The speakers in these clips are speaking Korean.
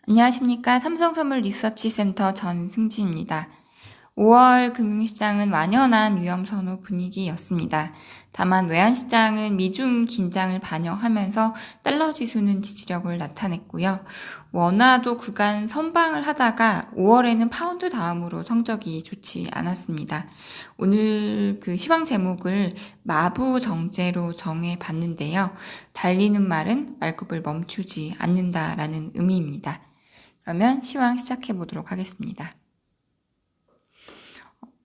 안녕하십니까. 삼성선물 리서치센터 전승지입니다. 5월 금융시장은 완연한 위험선호 분위기였습니다. 다만 외환시장은 미중 긴장을 반영하면서 달러 지수는 지지력을 나타냈고요. 원화도 그간 선방을 하다가 5월에는 파운드 다음으로 성적이 좋지 않았습니다. 오늘 그 시황 제목을 마부 정제로 정해봤는데요. 달리는 말은 말굽을 멈추지 않는다라는 의미입니다. 그러면 시황 시작해 보도록 하겠습니다.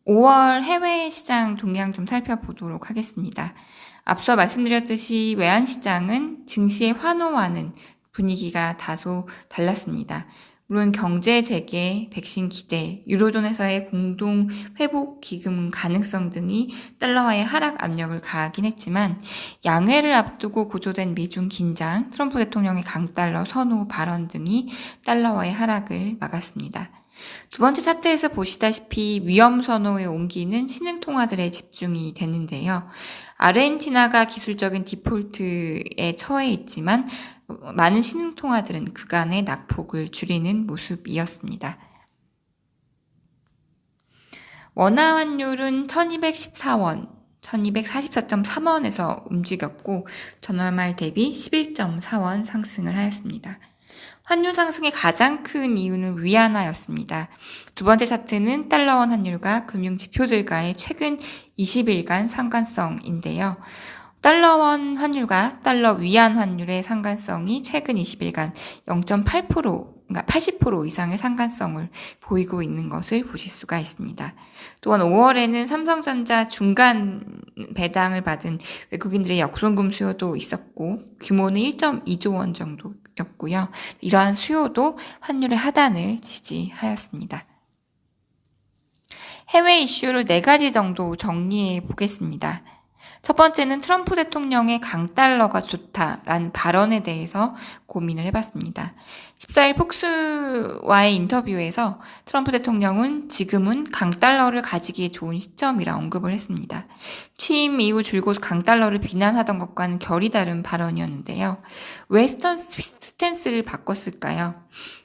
5월 해외 시장 동향 좀 살펴보도록 하겠습니다. 앞서 말씀드렸듯이 외환시장은 증시의 환호와는 분위기가 다소 달랐습니다. 물론 경제 재개, 백신 기대, 유로존에서의 공동 회복 기금 가능성 등이 달러와의 하락 압력을 가하긴 했지만 양회를 앞두고 고조된 미중 긴장, 트럼프 대통령의 강달러 선호 발언 등이 달러와의 하락을 막았습니다. 두 번째 차트에서 보시다시피 위험 선호의 온기는 신흥통화들에 집중이 됐는데요. 아르헨티나가 기술적인 디폴트에 처해 있지만 많은 신흥통화들은 그간의 낙폭을 줄이는 모습이었습니다. 원화 환율은 1214원, 1244.3원에서 움직였고 전월말 대비 11.4원 상승을 하였습니다. 환율 상승의 가장 큰 이유는 위안화였습니다. 두 번째 차트는 달러원 환율과 금융지표들과의 최근 20일간 상관성인데요. 달러원 환율과 달러 위안 환율의 상관성이 최근 20일간 0.8%, 그러니까 80% 이상의 상관성을 보이고 있는 것을 보실 수가 있습니다. 또한 5월에는 삼성전자 중간 배당을 받은 외국인들의 역송금 수요도 있었고 규모는 1.2조 원 정도였고요. 이러한 수요도 환율의 하단을 지지하였습니다. 해외 이슈를 4가지 정도 정리해 보겠습니다. 첫 번째는 트럼프 대통령의 강달러가 좋다라는 발언에 대해서 고민을 해봤습니다. 14일 폭스와의 인터뷰에서 트럼프 대통령은 지금은 강달러를 가지기에 좋은 시점이라 언급을 했습니다. 취임 이후 줄곧 강달러를 비난하던 것과는 결이 다른 발언이었는데요. 왜 스탠스를 바꿨을까요?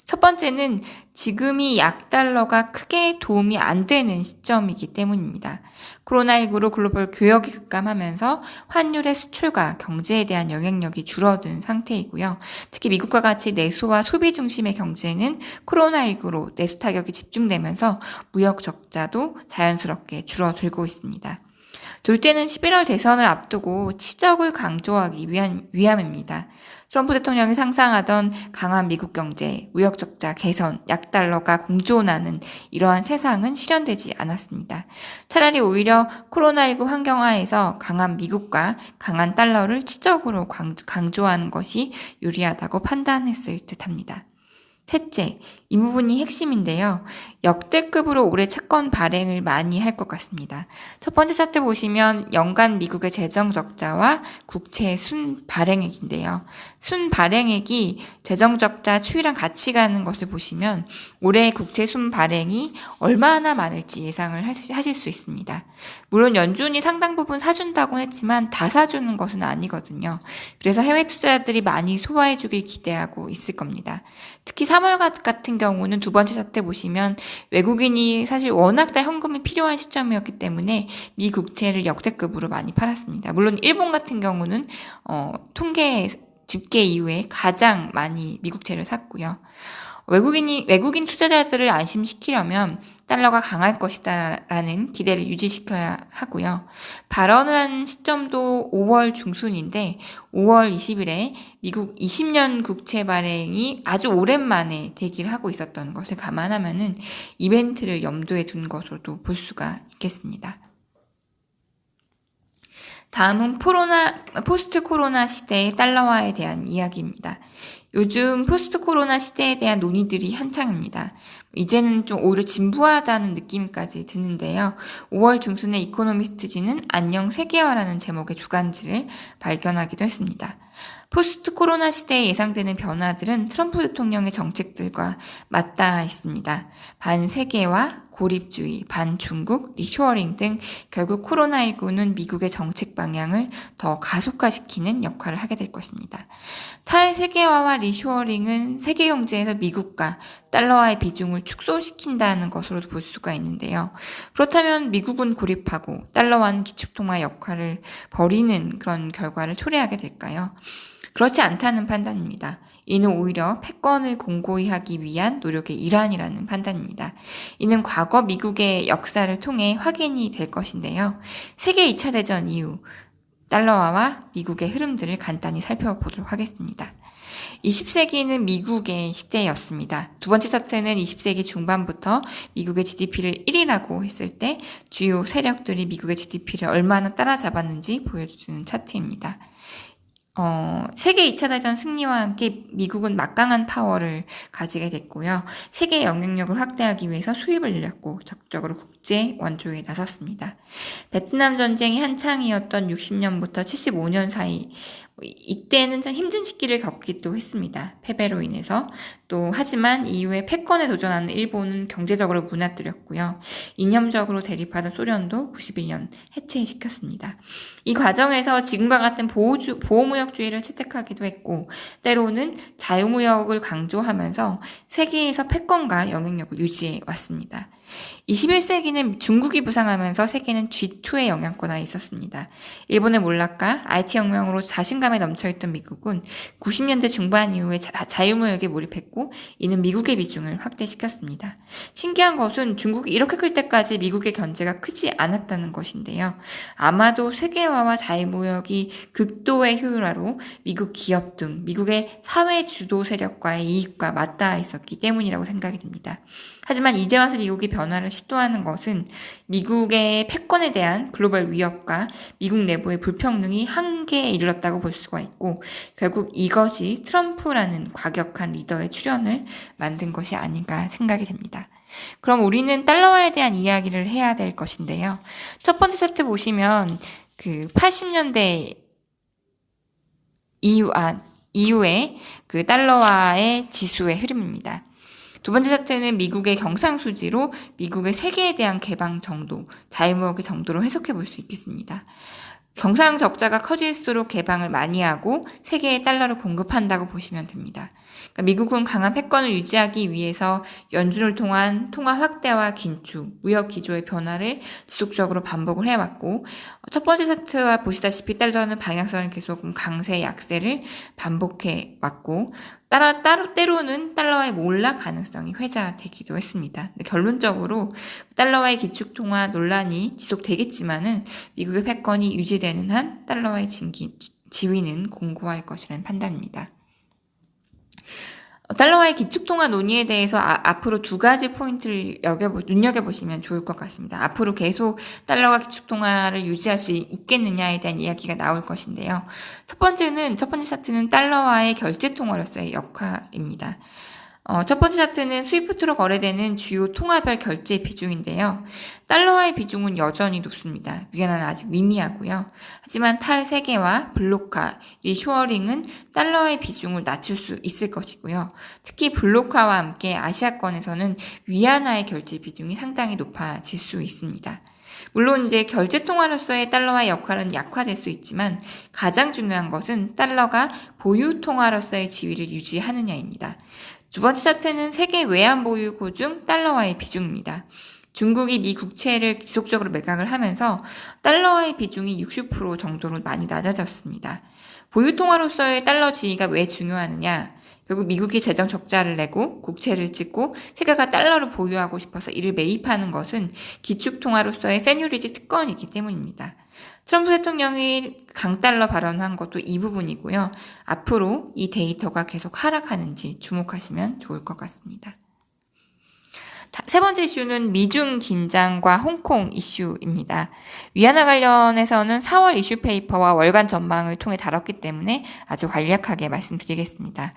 첫 번째는 지금이 약달러가 크게 도움이 안 되는 시점이기 때문입니다. 코로나19로 글로벌 교역이 급감하면서 환율의 수출과 경제에 대한 영향력이 줄어든 상태이고요. 특히 미국과 같이 내수와 소비 중심의 경제는 코로나19로 내수 타격이 집중되면서 무역 적자도 자연스럽게 줄어들고 있습니다. 둘째는 11월 대선을 앞두고 치적을 강조하기 위함입니다. 트럼프 대통령이 상상하던 강한 미국 경제, 무역 적자 개선, 약달러가 공존하는 이러한 세상은 실현되지 않았습니다. 차라리 오히려 코로나19 환경하에서 강한 미국과 강한 달러를 치적으로 강조하는 것이 유리하다고 판단했을 듯합니다. 셋째, 이 부분이 핵심인데요. 역대급으로 올해 채권 발행을 많이 할 것 같습니다. 첫 번째 차트 보시면 연간 미국의 재정 적자와 국채 순 발행액인데요. 순 발행액이 재정 적자 추이랑 같이 가는 것을 보시면 올해 국채 순 발행이 얼마나 많을지 예상을 하실 수 있습니다. 물론 연준이 상당 부분 사준다고 했지만 다 사주는 것은 아니거든요. 그래서 해외 투자자들이 많이 소화해 주길 기대하고 있을 겁니다. 특히 3월 같은 경우는 두 번째 차트 보시면 외국인이 사실 워낙 다 현금이 필요한 시점이었기 때문에 미 국채를 역대급으로 많이 팔았습니다. 물론 일본 같은 경우는 통계 집계 이후에 가장 많이 미국채를 샀고요. 외국인 투자자들을 안심시키려면 달러가 강할 것이다라는 기대를 유지시켜야 하고요. 발언을 한 시점도 5월 중순인데 5월 20일에 미국 20년 국채 발행이 아주 오랜만에 대기를 하고 있었던 것을 감안하면은 이벤트를 염두에 둔 것으로도 볼 수가 있겠습니다. 다음은 포스트 코로나 시대의 달러화에 대한 이야기입니다. 요즘 포스트 코로나 시대에 대한 논의들이 한창입니다. 이제는 좀 오히려 진부하다는 느낌까지 드는데요. 5월 중순에 이코노미스트지는 안녕 세계화라는 제목의 주간지를 발견하기도 했습니다. 포스트 코로나 시대에 예상되는 변화들은 트럼프 대통령의 정책들과 맞닿아 있습니다. 반세계화, 고립주의, 반중국, 리쇼어링 등 결국 코로나19는 미국의 정책 방향을 더 가속화시키는 역할을 하게 될 것입니다. 탈세계화와 리쇼어링은 세계 경제에서 미국과 달러화의 비중을 축소시킨다는 것으로도 볼 수가 있는데요. 그렇다면 미국은 고립하고 달러화는 기축통화 역할을 벌이는 그런 결과를 초래하게 될까요? 그렇지 않다는 판단입니다. 이는 오히려 패권을 공고히 하기 위한 노력의 일환이라는 판단입니다. 이는 과거 미국의 역사를 통해 확인이 될 것인데요. 세계 2차 대전 이후 달러화와 미국의 흐름들을 간단히 살펴보도록 하겠습니다. 20세기는 미국의 시대였습니다. 두 번째 차트는 20세기 중반부터 미국의 GDP를 1위라고 했을 때 주요 세력들이 미국의 GDP를 얼마나 따라잡았는지 보여주는 차트입니다. 세계 2차 대전 승리와 함께 미국은 막강한 파워를 가지게 됐고요. 세계의 영향력을 확대하기 위해서 수입을 늘렸고 적극적으로 국제 원조에 나섰습니다. 베트남 전쟁이 한창이었던 60년부터 75년 사이 이때는 참 힘든 시기를 겪기도 했습니다. 패배로 인해서. 또 하지만 이후에 패권에 도전하는 일본은 경제적으로 무너뜨렸고요. 이념적으로 대립하던 소련도 91년 해체시켰습니다. 이 과정에서 지금과 같은 보호무역주의를 채택하기도 했고 때로는 자유무역을 강조하면서 세계에서 패권과 영향력을 유지해 왔습니다. 21세기는 중국이 부상하면서 세계는 G2의 영향권 하에 있었습니다. 일본의 몰락과 IT혁명으로 자신감에 넘쳐있던 미국은 90년대 중반 이후에 자유무역에 몰입했고 이는 미국의 비중을 확대시켰습니다. 신기한 것은 중국이 이렇게 클 때까지 미국의 견제가 크지 않았다는 것인데요. 아마도 세계화와 자유무역이 극도의 효율화로 미국 기업 등 미국의 사회 주도 세력과의 이익과 맞닿아 있었기 때문이라고 생각이 듭니다. 하지만 이제 와서 미국이 변화를 시도하는 것은 미국의 패권에 대한 글로벌 위협과 미국 내부의 불평등이 한계에 이르렀다고 볼 수가 있고 결국 이것이 트럼프라는 과격한 리더의 출현을 만든 것이 아닌가 생각이 됩니다. 그럼 우리는 달러화에 대한 이야기를 해야 될 것인데요. 첫 번째 차트 보시면 80년대 이후에 달러화의 지수의 흐름입니다. 두 번째 차트는 미국의 경상수지로 미국의 세계에 대한 개방 정도, 자유무역의 정도로 해석해 볼 수 있겠습니다. 경상 적자가 커질수록 개방을 많이 하고 세계에 달러를 공급한다고 보시면 됩니다. 그러니까 미국은 강한 패권을 유지하기 위해서 연준을 통한 통화 확대와 긴축, 무역 기조의 변화를 지속적으로 반복을 해왔고 첫 번째 차트와 보시다시피 달러는 방향성을 계속 강세, 약세를 반복해 왔고 때로는 달러와의 몰락 가능성이 회자되기도 했습니다. 근데 결론적으로 달러와의 기축통화 논란이 지속되겠지만은 미국의 패권이 유지되는 한 달러와의 지위는 공고할 것이라는 판단입니다. 달러와의 기축통화 논의에 대해서 앞으로 두 가지 포인트를 눈여겨보시면 좋을 것 같습니다. 앞으로 계속 달러와 기축통화를 유지할 수 있겠느냐에 대한 이야기가 나올 것인데요. 첫 번째 차트는 달러와의 결제통화로서의 역할입니다. 첫 번째 차트는 스위프트로 거래되는 주요 통화별 결제 비중인데요. 달러화의 비중은 여전히 높습니다. 위안화는 아직 미미하고요. 하지만 탈세계화, 블록화, 리쇼어링은 달러의 비중을 낮출 수 있을 것이고요. 특히 블록화와 함께 아시아권에서는 위안화의 결제 비중이 상당히 높아질 수 있습니다. 물론 이제 결제 통화로서의 달러화의 역할은 약화될 수 있지만 가장 중요한 것은 달러가 보유 통화로서의 지위를 유지하느냐입니다. 두 번째 차트는 세계 외환 보유고 중 달러화의 비중입니다. 중국이 미 국채를 지속적으로 매각을 하면서 달러화의 비중이 60% 정도로 많이 낮아졌습니다. 보유 통화로서의 달러 지위가 왜 중요하느냐? 결국 미국이 재정 적자를 내고 국채를 찍고 세계가 달러를 보유하고 싶어서 이를 매입하는 것은 기축통화로서의 세뉴리지 특권이기 때문입니다. 트럼프 대통령이 강달러 발언한 것도 이 부분이고요. 앞으로 이 데이터가 계속 하락하는지 주목하시면 좋을 것 같습니다. 세 번째 이슈는 미중 긴장과 홍콩 이슈입니다. 위안화 관련해서는 4월 이슈 페이퍼와 월간 전망을 통해 다뤘기 때문에 아주 간략하게 말씀드리겠습니다.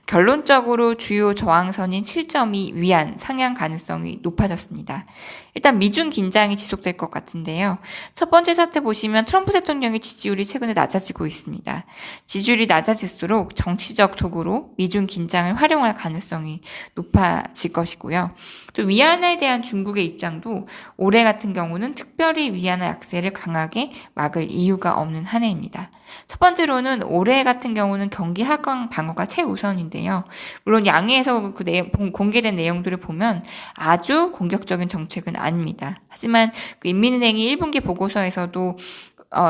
결론적으로 주요 저항선인 7.2 위안 상향 가능성이 높아졌습니다. 일단 미중 긴장이 지속될 것 같은데요. 첫 번째 차트 보시면 트럼프 대통령의 지지율이 최근에 낮아지고 있습니다. 지지율이 낮아질수록 정치적 도구로 미중 긴장을 활용할 가능성이 높아질 것이고요. 또 위안화에 대한 중국의 입장도 올해 같은 경우는 특별히 위안화 약세를 강하게 막을 이유가 없는 한 해입니다. 첫 번째로는 올해 같은 경우는 경기 하강 방어가 최우선인데요. 물론 양해에서 공개된 내용들을 보면 아주 공격적인 정책은 아닙니다. 하지만 그 인민은행이 1분기 보고서에서도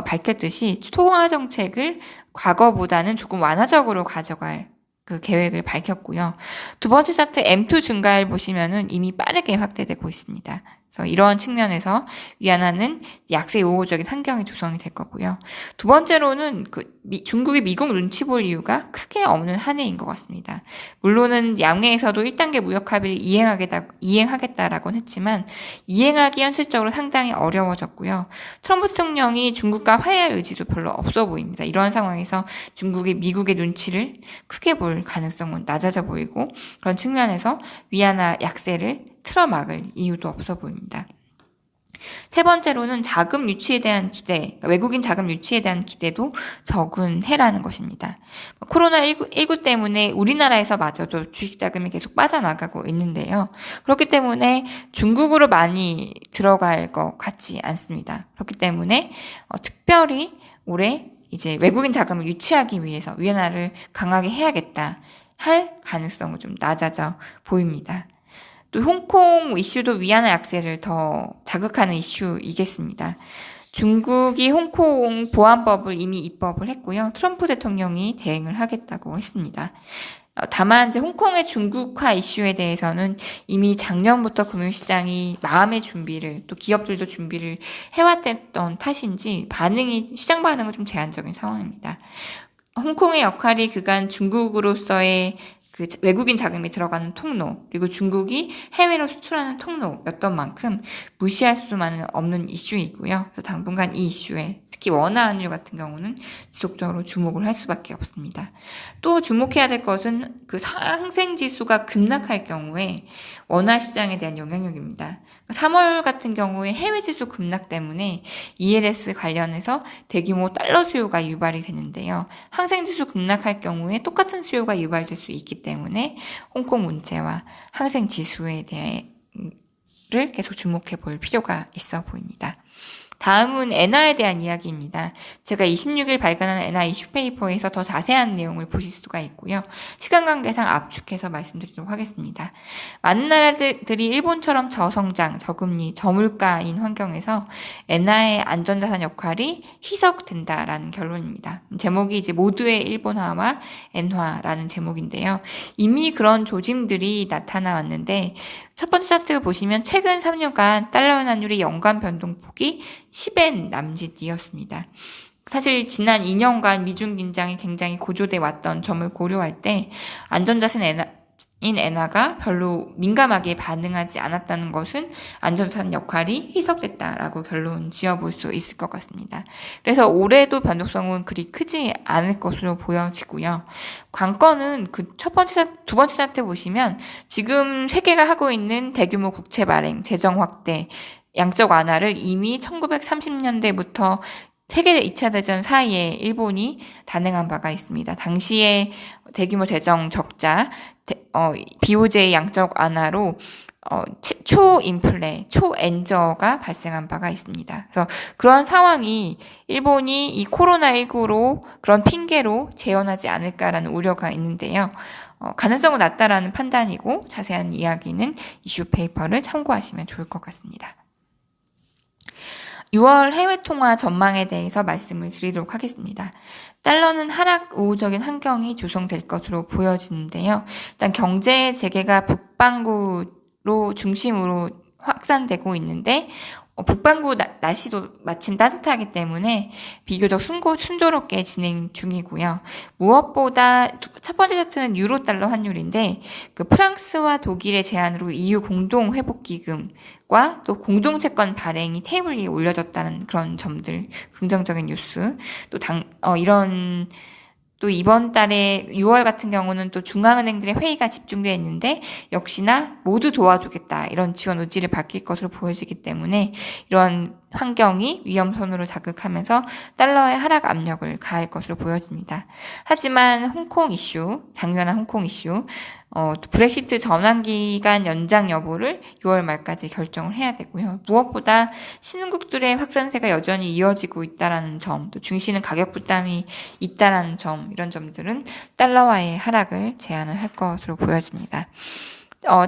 밝혔듯이 통화 정책을 과거보다는 조금 완화적으로 가져갈 그 계획을 밝혔고요. 두 번째 차트 M2 증가율 보시면은 이미 빠르게 확대되고 있습니다. 그래서 이러한 측면에서 위안화는 약세 우호적인 환경이 조성이 될 거고요. 두 번째로는 중국이 미국 눈치 볼 이유가 크게 없는 한 해인 것 같습니다. 물론은 양회에서도 1단계 무역 합의를 이행하겠다라고는 했지만 이행하기 현실적으로 상당히 어려워졌고요. 트럼프 대통령이 중국과 화해할 의지도 별로 없어 보입니다. 이러한 상황에서 중국이 미국의 눈치를 크게 볼 가능성은 낮아져 보이고 그런 측면에서 위안화 약세를 틀어막을 이유도 없어 보입니다. 세 번째로는 자금 유치에 대한 기대, 외국인 자금 유치에 대한 기대도 적은 해라는 것입니다. 코로나19 때문에 우리나라에서마저도 주식 자금이 계속 빠져나가고 있는데요. 그렇기 때문에 중국으로 많이 들어갈 것 같지 않습니다. 그렇기 때문에 특별히 올해 이제 외국인 자금을 유치하기 위해서 위안화를 강하게 해야겠다 할 가능성은 좀 낮아져 보입니다. 또 홍콩 이슈도 위안화 약세를 더 자극하는 이슈이겠습니다. 중국이 홍콩 보안법을 이미 입법을 했고요. 트럼프 대통령이 대응을 하겠다고 했습니다. 다만 이제 홍콩의 중국화 이슈에 대해서는 이미 작년부터 금융시장이 마음의 준비를 또 기업들도 준비를 해왔던 탓인지 시장 반응은 좀 제한적인 상황입니다. 홍콩의 역할이 그간 중국으로서의 그 외국인 자금이 들어가는 통로, 그리고 중국이 해외로 수출하는 통로였던 만큼 무시할 수만은 없는 이슈이고요. 그래서 당분간 이 이슈에 특히 원화 환율 같은 경우는 지속적으로 주목을 할 수밖에 없습니다. 또 주목해야 될 것은 그 상생 지수가 급락할 경우에 원화 시장에 대한 영향력입니다. 3월 같은 경우에 해외 지수 급락 때문에 ELS 관련해서 대규모 달러 수요가 유발이 되는데요. 항생 지수 급락할 경우에 똑같은 수요가 유발될 수 있기 때문에 홍콩 문제와 항생 지수에 대해를 계속 주목해 볼 필요가 있어 보입니다. 다음은 엔화에 대한 이야기입니다. 제가 26일 발간한 엔화 이슈페이퍼에서 더 자세한 내용을 보실 수가 있고요. 시간 관계상 압축해서 말씀드리도록 하겠습니다. 많은 나라들이 일본처럼 저성장, 저금리, 저물가인 환경에서 엔화의 안전자산 역할이 희석된다라는 결론입니다. 제목이 이제 모두의 일본화와 엔화라는 제목인데요. 이미 그런 조짐들이 나타나 왔는데 첫 번째 차트 보시면 최근 3년간 달러 환율의 연간 변동폭이 10엔 남짓이었습니다. 사실 지난 2년간 미중 긴장이 굉장히 고조돼 왔던 점을 고려할 때 안전자산인 엔화가 별로 민감하게 반응하지 않았다는 것은 안전자산 역할이 희석됐다라고 결론 지어볼 수 있을 것 같습니다. 그래서 올해도 변동성은 그리 크지 않을 것으로 보여지고요. 관건은 두 번째 차트 보시면 지금 세계가 하고 있는 대규모 국채 발행, 재정 확대, 양적 완화를 이미 1930년대부터 세계 2차 대전 사이에 일본이 단행한 바가 있습니다. 당시에 대규모 재정 적자, 비호재의 양적 완화로 초인플레, 초엔저가 발생한 바가 있습니다. 그래서 그런 상황이 일본이 이 코로나19로 그런 핑계로 재현하지 않을까라는 우려가 있는데요. 가능성은 낮다라는 판단이고 자세한 이야기는 이슈 페이퍼를 참고하시면 좋을 것 같습니다. 6월 해외 통화 전망에 대해서 말씀을 드리도록 하겠습니다. 달러는 하락 우호적인 환경이 조성될 것으로 보여지는데요. 일단 경제 재개가 북반구로 중심으로 확산되고 있는데 북반구 날씨도 마침 따뜻하기 때문에 비교적 순조롭게 진행 중이고요. 무엇보다 첫 번째 차트는 유로 달러 환율인데 그 프랑스와 독일의 제안으로 EU 공동 회복 기금과 또 공동 채권 발행이 테이블 위에 올려졌다는 그런 점들 긍정적인 뉴스 또 이번 달에 6월 같은 경우는 또 중앙은행들의 회의가 집중되어 있는데 역시나 모두 도와주겠다 이런 지원 의지를 밝힐 것으로 보여지기 때문에 이런 환경이 위험선으로 자극하면서 달러의 하락 압력을 가할 것으로 보여집니다. 하지만 당면한 홍콩 이슈 또 브렉시트 전환기간 연장 여부를 6월 말까지 결정을 해야 되고요. 무엇보다 신흥국들의 확산세가 여전히 이어지고 있다라는 점, 또 중시는 가격 부담이 있다라는 점, 이런 점들은 달러화의 하락을 제한을 할 것으로 보여집니다.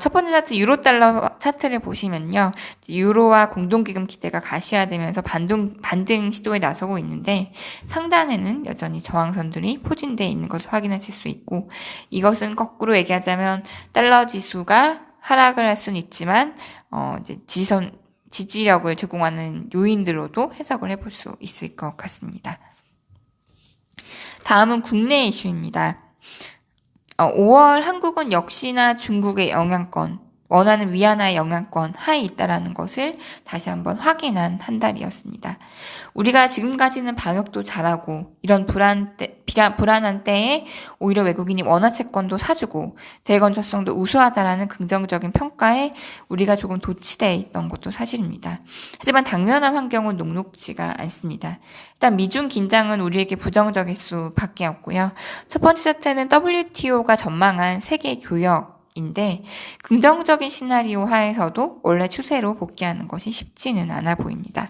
첫 번째 차트 유로 달러 차트를 보시면요. 유로와 공동기금 기대가 가시화되면서 반등 시도에 나서고 있는데 상단에는 여전히 저항선들이 포진되어 있는 것을 확인하실 수 있고 이것은 거꾸로 얘기하자면 달러 지수가 하락을 할 수는 있지만 이제 지지력을 제공하는 요인들로도 해석을 해볼 수 있을 것 같습니다. 다음은 국내 이슈입니다. 5월 한국은 역시나 중국의 영향권, 원하는 위안화의 영향권 하에 있다라는 것을 다시 한번 확인한 한 달이었습니다. 우리가 지금까지는 방역도 잘하고 이런 불안한 때에 오히려 외국인이 원화 채권도 사주고 대건조성도 우수하다라는 긍정적인 평가에 우리가 조금 도취되어 있던 것도 사실입니다. 하지만 당면한 환경은 녹록지가 않습니다. 일단 미중 긴장은 우리에게 부정적일 수밖에 없고요. 첫 번째 차트는 WTO가 전망한 세계 교역 인데 긍정적인 시나리오 하에서도 원래 추세로 복귀하는 것이 쉽지는 않아 보입니다.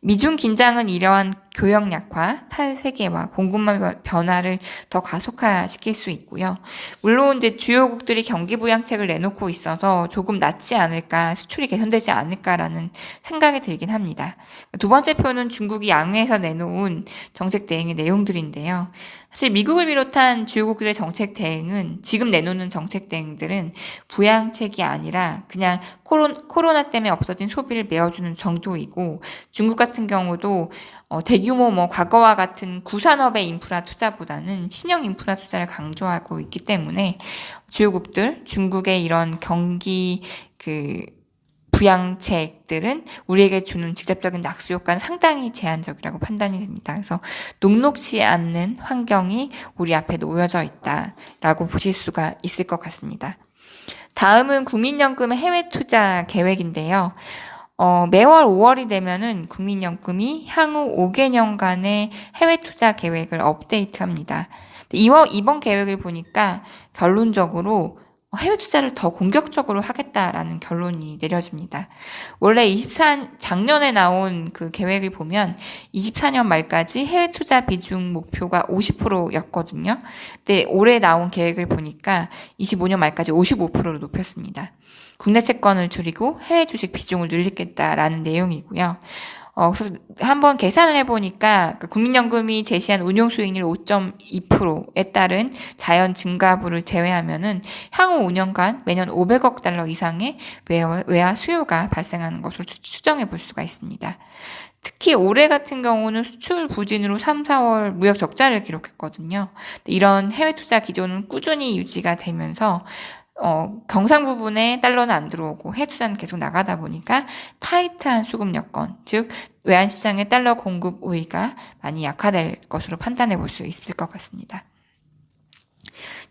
미중 긴장은 이러한 교역 약화, 탈세계화, 공급망 변화를 더 가속화시킬 수 있고요. 물론 이제 주요국들이 경기 부양책을 내놓고 있어서 조금 낫지 않을까, 수출이 개선되지 않을까라는 생각이 들긴 합니다. 두 번째 표는 중국이 양회에서 내놓은 정책 대응의 내용들인데요. 사실 미국을 비롯한 주요국들의 정책 대응은 지금 내놓는 정책 대응들은 부양책이 아니라 그냥 코로나 때문에 없어진 소비를 메워주는 정도이고 중국 같은 경우도 대규모 과거와 같은 구산업의 인프라 투자보다는 신형 인프라 투자를 강조하고 있기 때문에 주요국들 중국의 이런 경기 부양책들은 우리에게 주는 직접적인 낙수 효과는 상당히 제한적이라고 판단이 됩니다. 그래서 녹록지 않는 환경이 우리 앞에 놓여져 있다라고 보실 수가 있을 것 같습니다. 다음은 국민연금의 해외 투자 계획인데요. 매월 5월이 되면은 국민연금이 향후 5개년간의 해외 투자 계획을 업데이트합니다. 이번 계획을 보니까 결론적으로 해외 투자를 더 공격적으로 하겠다라는 결론이 내려집니다. 원래 작년에 나온 그 계획을 보면 24년 말까지 해외 투자 비중 목표가 50%였거든요. 근데 올해 나온 계획을 보니까 25년 말까지 55%로 높였습니다. 국내 채권을 줄이고 해외 주식 비중을 늘리겠다라는 내용이고요. 그래서 한번 계산을 해보니까 국민연금이 제시한 운용수익률 5.2%에 따른 자연 증가분을 제외하면은 향후 5년간 매년 500억 달러 이상의 외화 수요가 발생하는 것으로 추정해 볼 수가 있습니다. 특히 올해 같은 경우는 수출 부진으로 3, 4월 무역 적자를 기록했거든요. 이런 해외 투자 기조는 꾸준히 유지가 되면서 경상 부분에 달러는 안 들어오고 해외 투자는 계속 나가다 보니까 타이트한 수급 여건, 즉 외환시장의 달러 공급 우위가 많이 약화될 것으로 판단해 볼 수 있을 것 같습니다.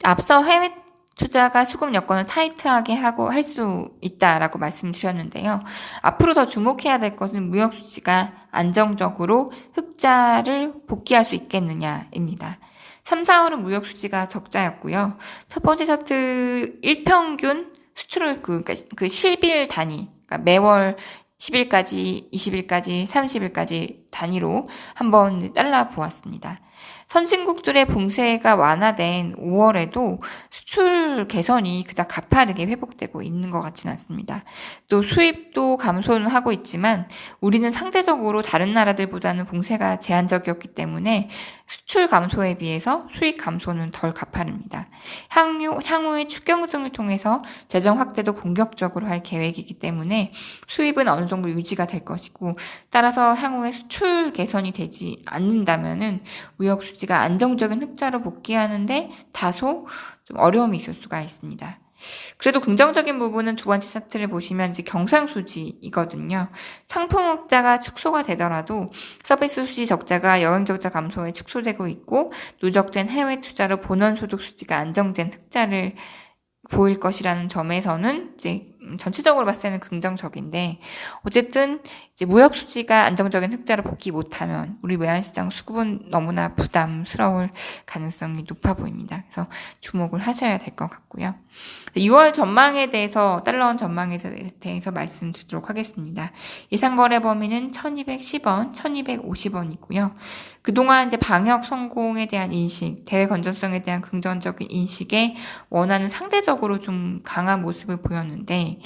앞서 해외 투자가 수급 여건을 타이트하게 하고 할 수 있다라고 말씀드렸는데요. 앞으로 더 주목해야 될 것은 무역 수지가 안정적으로 흑자를 복귀할 수 있겠느냐입니다. 3, 4월은 무역 수지가 적자였고요. 첫 번째 차트 일평균 수출을 그 10일 단위, 그러니까 매월 10일까지, 20일까지, 30일까지 단위로 한번 잘라보았습니다. 선진국들의 봉쇄가 완화된 5월에도 수출 개선이 그닥 가파르게 회복되고 있는 것 같지는 않습니다. 또 수입도 감소는 하고 있지만 우리는 상대적으로 다른 나라들보다는 봉쇄가 제한적이었기 때문에 수출 감소에 비해서 수입 감소는 덜 가파릅니다. 향후에 추경 등을 통해서 재정 확대도 공격적으로 할 계획이기 때문에 수입은 어느 정도 유지가 될 것이고 따라서 향후에 수출 개선이 되지 않는다면은 무역 수지가 안정적인 흑자로 복귀하는데 다소 좀 어려움이 있을 수가 있습니다. 그래도 긍정적인 부분은 두 번째 차트를 보시면 이제 경상수지이거든요. 상품 흑자가 축소가 되더라도 서비스 수지 적자가 여행 적자 감소에 축소되고 있고 누적된 해외 투자로 본원 소득 수지가 안정된 흑자를 보일 것이라는 점에서는 이제 전체적으로 봤을 때는 긍정적인데 어쨌든 이제 무역 수지가 안정적인 흑자로 복귀 못하면 우리 외환시장 수급은 너무나 부담스러울 가능성이 높아 보입니다. 그래서 주목을 하셔야 될 것 같고요. 6월 전망에 대해서 달러원 전망에 대해서 말씀드리도록 하겠습니다. 예상 거래 범위는 1,210원, 1,250원이고요. 그동안 이제 방역 성공에 대한 인식, 대외 건전성에 대한 긍정적인 인식에 원화는 상대적으로 좀 강한 모습을 보였는데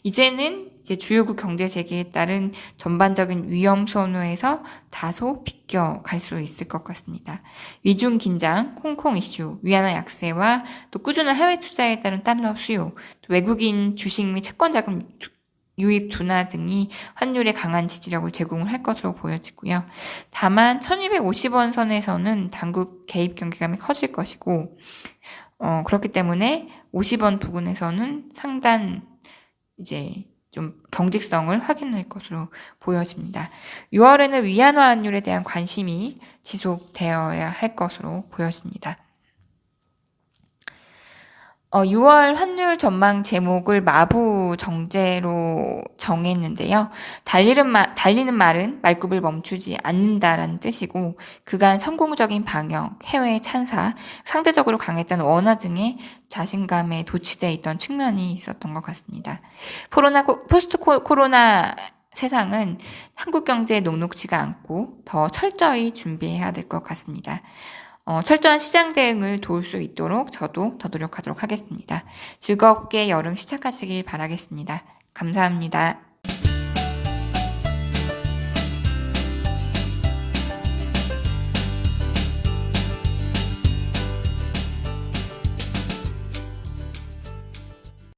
이제는 이제 주요국 경제 재개에 따른 전반적인 위험 선호에서 다소 비껴갈 수 있을 것 같습니다. 미중 긴장, 홍콩 이슈, 위안화 약세와 또 꾸준한 해외 투자에 따른 달러 수요, 또 외국인 주식 및 채권 자금 유입 둔화 등이 환율에 강한 지지력을 제공을 할 것으로 보여지고요. 다만 1250원 선에서는 당국 개입 경계감이 커질 것이고 그렇기 때문에 50원 부근에서는 상단 이제 좀 경직성을 확인할 것으로 보여집니다. 6월에는 위안화 환율에 대한 관심이 지속되어야 할 것으로 보여집니다. 6월 환율 전망 제목을 마부 정제로 정했는데요. 달리는 말은 말굽을 멈추지 않는다라는 뜻이고 그간 성공적인 방역, 해외 찬사, 상대적으로 강했던 원화 등의 자신감에 도취되어 있던 측면이 있었던 것 같습니다. 포스트 코로나 세상은 한국 경제에 녹록지가 않고 더 철저히 준비해야 될 것 같습니다. 철저한 시장 대응을 도울 수 있도록 저도 더 노력하도록 하겠습니다. 즐겁게 여름 시작하시길 바라겠습니다. 감사합니다.